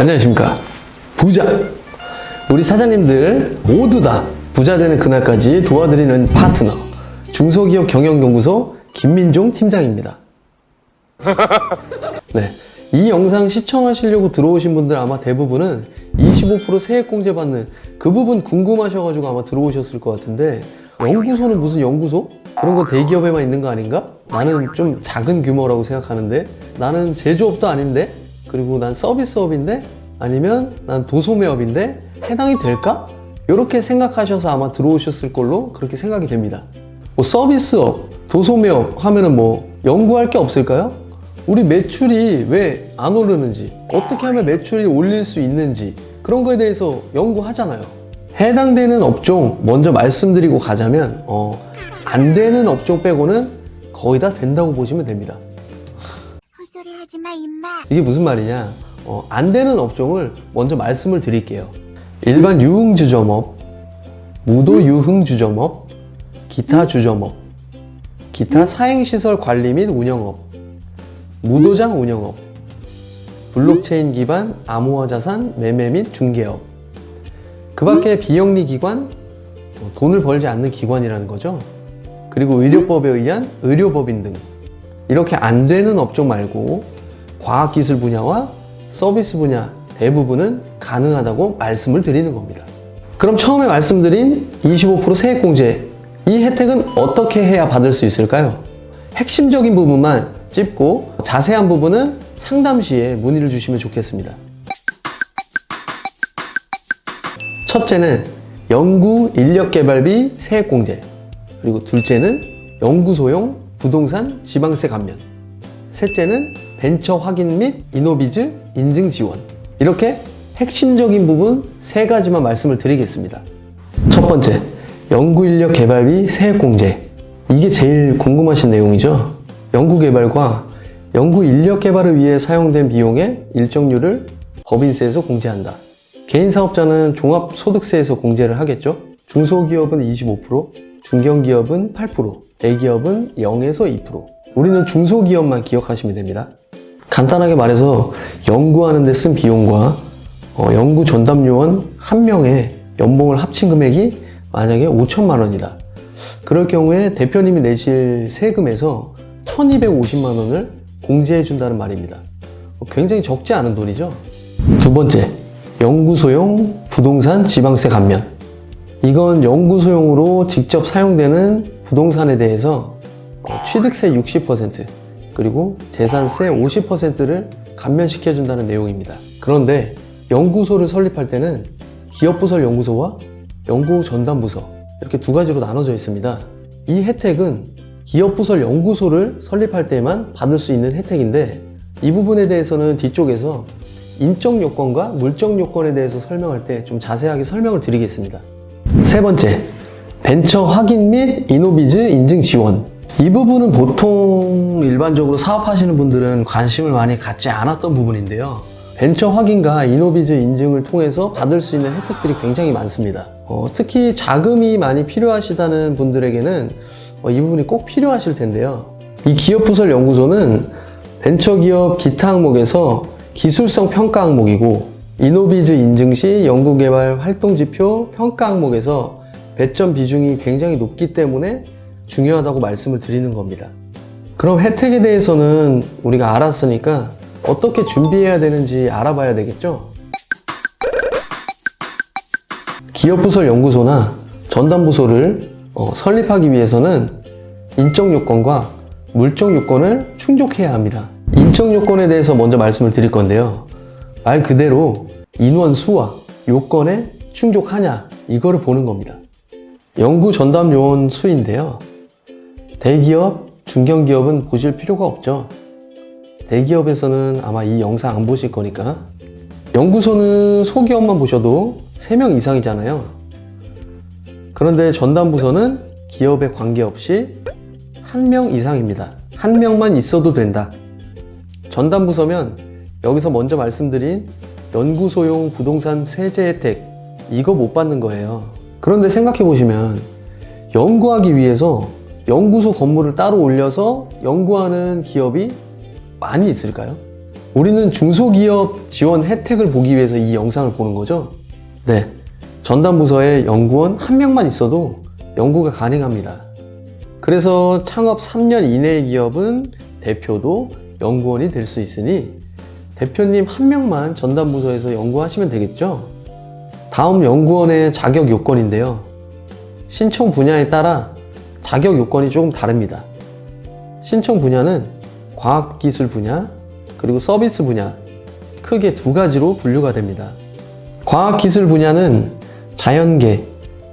안녕하십니까. 부자. 우리 사장님들 모두 다 부자 되는 그날까지 도와드리는 파트너, 중소기업 경영연구소 김민종 팀장입니다. 네, 이 영상 시청하시려고 들어오신 분들 아마 대부분은 25% 세액공제 받는 그 부분 궁금하셔가지고 아마 들어오셨을 것 같은데, 연구소는 무슨 연구소? 그런 거 대기업에만 있는 거 아닌가? 나는 좀 작은 규모라고 생각하는데, 나는 제조업도 아닌데, 그리고 난 서비스업인데, 아니면 난 도소매업인데 해당이 될까? 이렇게 생각하셔서 아마 들어오셨을 걸로 그렇게 생각이 됩니다. 뭐 서비스업, 도소매업 하면은 뭐 연구할 게 없을까요? 우리 매출이 왜 안 오르는지, 어떻게 하면 매출이 올릴 수 있는지, 그런 거에 대해서 연구하잖아요. 해당되는 업종 먼저 말씀드리고 가자면 안 되는 업종 빼고는 거의 다 된다고 보시면 됩니다. 헛소리 하지 마, 임마. 이게 무슨 말이냐? 안 되는 업종을 먼저 말씀을 드릴게요. 일반 유흥주점업, 무도유흥주점업, 기타 주점업, 기타 사행시설 관리 및 운영업, 무도장 운영업, 블록체인 기반 암호화 자산 매매 및 중개업, 그 밖에 비영리 기관, 돈을 벌지 않는 기관이라는 거죠. 그리고 의료법에 의한 의료법인 등, 이렇게 안 되는 업종 말고 과학기술 분야와 서비스 분야 대부분은 가능하다고 말씀을 드리는 겁니다. 그럼 처음에 말씀드린 25% 세액공제, 이 혜택은 어떻게 해야 받을 수 있을까요? 핵심적인 부분만 찝고 자세한 부분은 상담 시에 문의를 주시면 좋겠습니다. 첫째는 연구 인력개발비 세액공제, 그리고 둘째는 연구소용 부동산 지방세 감면, 셋째는 벤처 확인 및 이노비즈 인증 지원. 이렇게 핵심적인 부분 세 가지만 말씀을 드리겠습니다. 첫 번째, 연구인력 개발비 세액공제. 이게 제일 궁금하신 내용이죠. 연구개발과 연구인력 개발을 위해 사용된 비용의 일정률을 법인세에서 공제한다. 개인사업자는 종합소득세에서 공제를 하겠죠. 중소기업은 25%, 중견기업은 8%, 대기업은 0에서 2%. 우리는 중소기업만 기억하시면 됩니다. 간단하게 말해서 연구하는 데 쓴 비용과 연구 전담요원 한 명의 연봉을 합친 금액이 만약에 5천만 원이다. 그럴 경우에 대표님이 내실 세금에서 1,250만 원을 공제해 준다는 말입니다. 굉장히 적지 않은 돈이죠. 두 번째, 연구소용 부동산 지방세 감면. 이건 연구소용으로 직접 사용되는 부동산에 대해서 취득세 60%, 그리고 재산세 50%를 감면시켜준다는 내용입니다. 그런데 연구소를 설립할 때는 기업부설 연구소와 연구전담부서, 이렇게 두 가지로 나눠져 있습니다. 이 혜택은 기업부설 연구소를 설립할 때만 받을 수 있는 혜택인데, 이 부분에 대해서는 뒤쪽에서 인적 요건과 물적 요건에 대해서 설명할 때 좀 자세하게 설명을 드리겠습니다. 세 번째, 벤처 확인 및 이노비즈 인증 지원. 이 부분은 보통 일반적으로 사업하시는 분들은 관심을 많이 갖지 않았던 부분인데요. 벤처 확인과 이노비즈 인증을 통해서 받을 수 있는 혜택들이 굉장히 많습니다. 특히 자금이 많이 필요하시다는 분들에게는 이 부분이 꼭 필요하실 텐데요. 이 기업부설 연구소는 벤처기업 기타 항목에서 기술성 평가 항목이고, 이노비즈 인증 시 연구개발 활동지표 평가 항목에서 배점 비중이 굉장히 높기 때문에 중요하다고 말씀을 드리는 겁니다. 그럼 혜택에 대해서는 우리가 알았으니까 어떻게 준비해야 되는지 알아봐야 되겠죠? 기업부설 연구소나 전담부소를 설립하기 위해서는 인적 요건과 물적 요건을 충족해야 합니다. 인적 요건에 대해서 먼저 말씀을 드릴 건데요. 말 그대로 인원 수와 요건에 충족하냐, 이거를 보는 겁니다. 연구 전담 요원 수인데요. 대기업, 중견기업은 보실 필요가 없죠. 대기업에서는 아마 이 영상 안 보실 거니까. 연구소는 소기업만 보셔도 3명 이상이잖아요. 그런데 전담부서는 기업에 관계없이 1명 이상입니다. 1명만 있어도 된다. 전담부서면 여기서 먼저 말씀드린 연구소용 부동산 세제 혜택, 이거 못 받는 거예요. 그런데 생각해 보시면 연구하기 위해서 연구소 건물을 따로 올려서 연구하는 기업이 많이 있을까요? 우리는 중소기업 지원 혜택을 보기 위해서 이 영상을 보는 거죠? 네. 전담부서에 연구원 한 명만 있어도 연구가 가능합니다. 그래서 창업 3년 이내의 기업은 대표도 연구원이 될 수 있으니 대표님 한 명만 전담부서에서 연구하시면 되겠죠? 다음 연구원의 자격 요건인데요. 신청 분야에 따라 자격 요건이 조금 다릅니다. 신청 분야는 과학기술 분야, 그리고 서비스 분야, 크게 두 가지로 분류가 됩니다. 과학기술 분야는 자연계,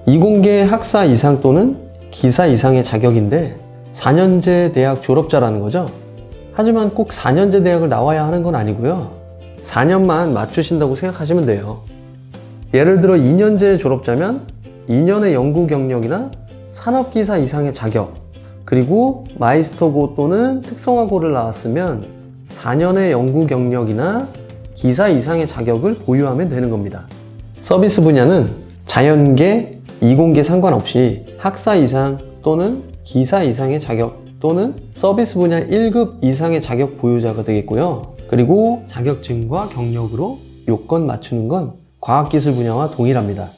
이공계 학사 이상 또는 기사 이상의 자격인데 4년제 대학 졸업자라는 거죠. 하지만 꼭 4년제 대학을 나와야 하는 건 아니고요. 4년만 맞추신다고 생각하시면 돼요. 예를 들어 2년제 졸업자면 2년의 연구 경력이나 산업기사 이상의 자격, 그리고 마이스터고 또는 특성화고를 나왔으면 4년의 연구 경력이나 기사 이상의 자격을 보유하면 되는 겁니다. 서비스 분야는 자연계, 이공계 상관없이 학사 이상 또는 기사 이상의 자격 또는 서비스 분야 1급 이상의 자격 보유자가 되겠고요. 그리고 자격증과 경력으로 요건 맞추는 건 과학기술 분야와 동일합니다.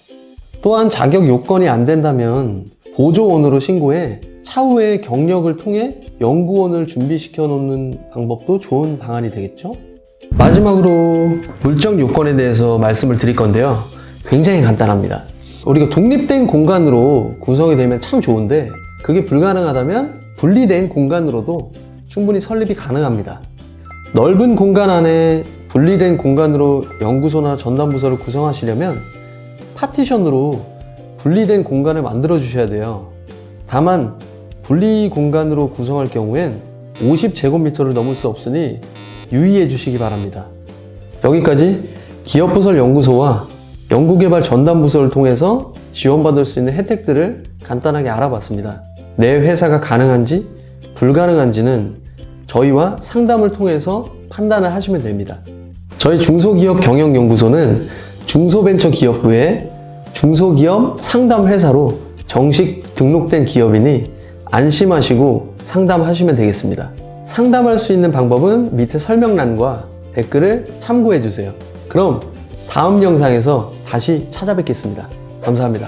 또한 자격 요건이 안 된다면 보조원으로 신고해 차후에 경력을 통해 연구원을 준비시켜 놓는 방법도 좋은 방안이 되겠죠? 마지막으로 물적 요건에 대해서 말씀을 드릴 건데요. 굉장히 간단합니다. 우리가 독립된 공간으로 구성이 되면 참 좋은데 그게 불가능하다면 분리된 공간으로도 충분히 설립이 가능합니다. 넓은 공간 안에 분리된 공간으로 연구소나 전담부서를 구성하시려면 파티션으로 분리된 공간을 만들어 주셔야 돼요. 다만 분리 공간으로 구성할 경우엔 50제곱미터를 넘을 수 없으니 유의해 주시기 바랍니다. 여기까지 기업부설연구소와 연구개발 전담부서를 통해서 지원받을 수 있는 혜택들을 간단하게 알아봤습니다. 내 회사가 가능한지 불가능한지는 저희와 상담을 통해서 판단을 하시면 됩니다. 저희 중소기업 경영연구소는 중소벤처기업부의 중소기업 상담회사로 정식 등록된 기업이니 안심하시고 상담하시면 되겠습니다. 상담할 수 있는 방법은 밑에 설명란과 댓글을 참고해 주세요. 그럼 다음 영상에서 다시 찾아뵙겠습니다. 감사합니다.